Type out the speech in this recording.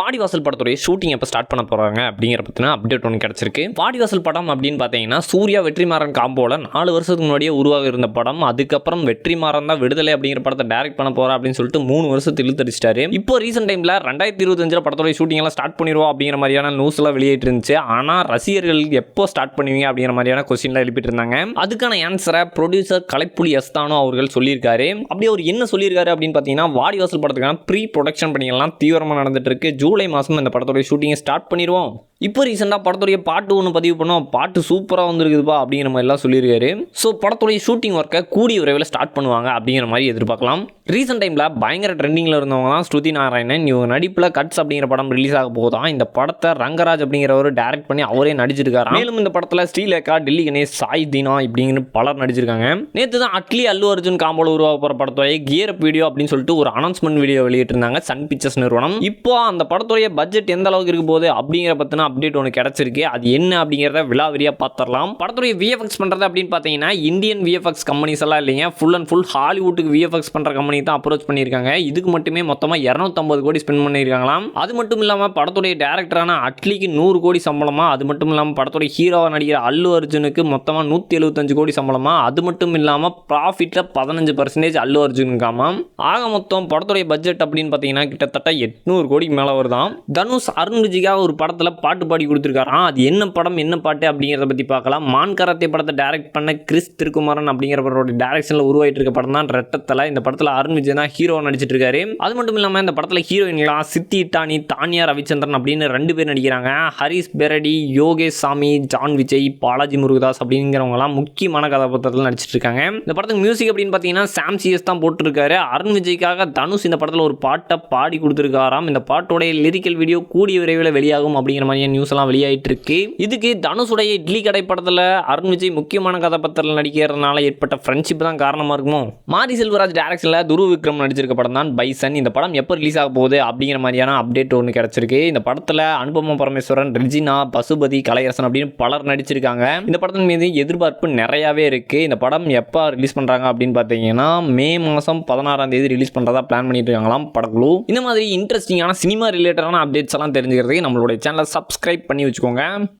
வாடிவாசல் படத்துடைய ஷூட்டிங் எப்போ ஸ்டார்ட் பண்ண போகிறாங்க அப்படிங்கிற பற்றின அப்டேட் ஒன்று கிடச்சிருக்கு. வாடிவாசல் படம் அப்படின்னு பார்த்தீங்கன்னா சூர்யா வெற்றிமாறன் காம்போல 4 வருஷத்துக்கு முன்னாடியே உருவாக இருந்த படம். அதுக்கப்புறம் வெற்றிமாறன் தான் விடுதலை அப்படிங்கிற படத்தை டைரக்ட் பண்ண போகிறா அப்படின்னு சொல்லிட்டு 3 வருஷத்துக்கு இழுத்தடிச்சிட்டாரு. இப்போ ரீசெண்ட் டைமில் 2025 படத்துடைய ஷூட்டிங் எல்லாம் ஸ்டார்ட் பண்ணிடுவோம் அப்படிங்கிற மாதிரியான நியூஸ் எல்லாம் வெளியிட்டு இருந்துச்சு. ஆனால் ரசிகர்கள் எப்போ ஸ்டார்ட் பண்ணுவீங்க அப்படிங்கிற மாதிரியான கொஸ்டின்லாம் எழுப்பிட்டு இருந்தாங்க. அதுக்கான ஆன்சரை ப்ரொடியூசர் கலைப்புலி எஸ்தானோ அவர்கள் சொல்லியிருக்காரு. அப்படி அவர் என்ன சொல்லியிருக்காரு அப்படின்னு பார்த்தீங்கன்னா, வாடிவாசல் படத்துக்கான ப்ரீ ப்ரொடக்ஷன் பணிகள்லாம் தீவிரமாக நடந்துட்டு இருக்கு. ஜூலை மாதம் இந்த படத்துடைய ஷூட்டிங்கை ஸ்டார்ட் பண்ணிடுவோம். இப்போ ரீசெண்டாக படத்துடைய பாட்டு ஒன்று பதிவு பண்ணோம். பாட்டு சூப்பராக வந்துருக்குதுப்பா அப்படிங்கிற மாதிரிலாம் சொல்லியிருக்காரு. ஸோ படத்துடைய ஷூட்டிங் ஒர்க்கை கூடிய விரைவில் ஸ்டார்ட் பண்ணுவாங்க அப்படிங்கிற மாதிரி எதிர்பார்க்கலாம். ரீசெண்ட் டைமில் பயங்கர ட்ரெண்டிங்கில் இருந்தவங்க தான் ஸ்ருதி நாராயணன். இவங்க நடிப்பில் கட்ஸ் அப்படிங்கிற படம் ரிலீஸ் ஆக போதான். இந்த படத்தை ரங்கராஜ் அப்படிங்கிறவர் டைரக்ட் பண்ணி அவரே நடிச்சிருக்காரு. மேலும் இந்த படத்தில் ஸ்ரீலேகா, டெல்லி கணேஷ், சாய் தீனா இப்படிங்கிற பலர் நடிச்சிருக்காங்க. நேற்று தான் அட்லி அல்லு அர்ஜுன் காம்போல உருவாக போகிற படத்துடைய கியர் அப் வீடியோ அப்படின்னு சொல்லிட்டு ஒரு அனௌன்ஸ்மெண்ட் வீடியோ வெளியிட்டிருந்தாங்க சன் பிக்சர்ஸ் நிறுவனம். இப்போ அந்த படத்துடைய பட்ஜெட் எந்த அளவுக்கு இருக்க போகுது அப்படிங்கிற பற்றின அப்டேட் ஒன்று கிடைச்சிருக்கு. அது என்ன அப்படிங்கிறத விலாவரியாக பார்த்துடலாம். படத்துடைய விஎஃப்எக்ஸ் பண்ணுறது அப்படின்னு பார்த்தீங்கன்னா இந்தியன் விஎஃப்எக்ஸ் கம்பெனிஸ் எல்லாம் இல்லைங்க. ஃபுல் அண்ட் ஃபுல் ஹாலிவுட்டுக்கு விஎஃப்எக்ஸ் பண்ணுற கம்பெனி தான் அப்ரோச் பண்ணியிருக்காங்க. இதுக்கு மட்டுமே மொத்தமாக 250 கோடி ஸ்பெண்ட் பண்ணியிருக்காங்களாம். அது மட்டும் இல்லாமல் படத்துடைய டேரக்டரான அட்லிக்கு 100 கோடி சம்பளமா. அது மட்டும் இல்லாமல் படத்துடைய ஹீரோவாக நடிக்கிற அல்லு அர்ஜுனுக்கு மொத்தமாக 175 கோடி சம்பளமா. அது மட்டும் இல்லாமல் ப்ராஃபிட்டில் 15% அல்லு அர்ஜுனுக்காமா. ஆக மொத்தம் படத்துடைய பட்ஜெட் அப்படின்னு பார்த்தீங்கன்னா கிட்டத்தட்ட 800 கோடிக்கு மேலே வருதான். தனுஷ் அருண் விஜய்க்காக ஒரு படத்தில் பாட்டு பாடி கொடுத்துருக்காராம். அது என்ன படம் என்ன பாட்டு அப்படிங்கிறத பற்றி பார்க்கலாம். மான் கராத்தே படத்தை டைரக்ட் பண்ண கிறிஸ் திருக்குமாரன் அப்படிங்கிறவரோட டைரக்ஷனில் உருவாயிட்டு இருக்க படம் தான் ரெட்டத்தலை. இந்த படத்தில் அருண் விஜய் தான் ஹீரோவாக நடிச்சிட்டு இருக்காரு. அது மட்டும் இல்லாமல் இந்த படத்தில் ஹீரோயின்லாம் சித்தி இட்டானி, தானியா ரவிச்சந்திரன் அப்படின்னு 2 பேர் நடிக்கிறாங்க. ஹரிஸ் பெரடி, யோகேஷ் சாமி, ஜான் விஜய், பாலாஜி முருகதாஸ் அப்படிங்கிறவங்கலாம் முக்கியமான கதாபாத்திரத்தில் நடிச்சிட்டு இருக்காங்க. இந்த படத்துக்கு மியூசிக் அப்படின்னு பார்த்தீங்கன்னா சாம் சிஎஸ் தான் போட்டிருக்காரு. அருண் விஜய்க்காக தனுஷ் இந்த படத்தில் ஒரு பாட்டை பாடி கொடுத்துருக்காராம். இந்த பாட்டோடைய லிரிக்கல் வீடியோ கூடிய விரைவில் வெளியாகும் அப்படிங்கிற மாதிரியான நியூஸ் எல்லாம் வெளியாயிட்டு இருக்கு. இதுக்கு தனுஷுடைய இட்லி கடை படத்தில் அருண் விஜய் முக்கியமான கதாபாத்திரத்தில் நடிக்கிறதுனால ஏற்பட்ட ஃப்ரெண்ட்ஷிப் தான் காரணமாக இருக்குமோ. மாரி செல்வராஜ் டைரக்ஷனில் துருவ விக்ரம் நடிச்சிருக்க படம் தான் பைசன். இந்த படம் எப்போ ரிலீஸ் ஆக போகுது அப்படிங்கிற மாதிரியான அப்டேட் ஒன்று கிடைச்சிருக்கு. இந்த படத்தில் அனுபமா பரமேஸ்வரன், ரெஜினா, பசுபதி, கலையரசன் அப்படின்னு பலர் நடிச்சிருக்காங்க. இந்த படத்தின் மீது எதிர்பார்ப்பு நிறையாவே இருக்கு. இந்த படம் எப்போ ரிலீஸ் பண்ணுறாங்க அப்படின்னு பார்த்தீங்கன்னா மே மாதம் 16ஆம் தேதி ரிலீஸ் பண்ணுறதா பிளான் பண்ணிட்டு இருக்காங்களாம் படக்குழு. இந்த மாதிரி இன்ட்ரெஸ்டிங்கான சினிமா ரிலேட்டடான அப்டேட்ஸ் எல்லாம் தெரிஞ்சுக்கிறதுக்கு நம்மளுடைய சேனலை சப்ஸ்கிரைப் பண்ணி வச்சுக்கோங்க.